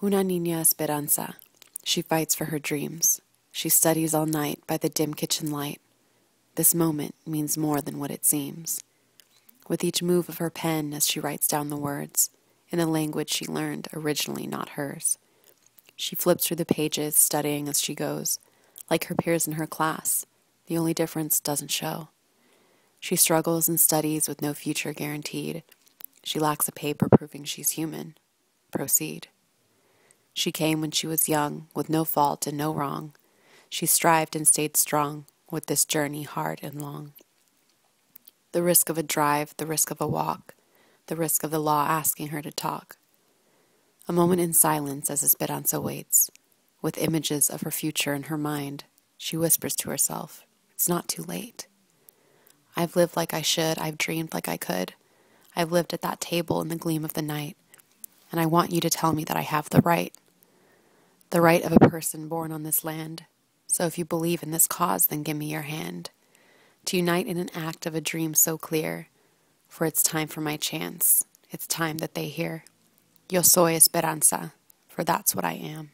Una niña esperanza. She fights for her dreams. She studies all night by the dim kitchen light. This moment means more than what it seems. With each move of her pen as she writes down the words, in a language she learned originally not hers. She flips through the pages, studying as she goes, like her peers in her class. The only difference doesn't show. She struggles and studies with no future guaranteed. She lacks a paper proving she's human. Proceed. She came when she was young, with no fault and no wrong. She strived and stayed strong, with this journey hard and long. The risk of a drive, the risk of a walk, the risk of the law asking her to talk. A moment in silence as Esperanza waits. With images of her future in her mind, she whispers to herself, it's not too late. I've lived like I should, I've dreamed like I could. I've lived at that table in the gleam of the night, and I want you to tell me that I have the right of a person born on this land. So if you believe in this cause, then give me your hand, to unite in an act of a dream so clear, for it's time for my chance, it's time that they hear. Yo soy esperanza, for that's what I am.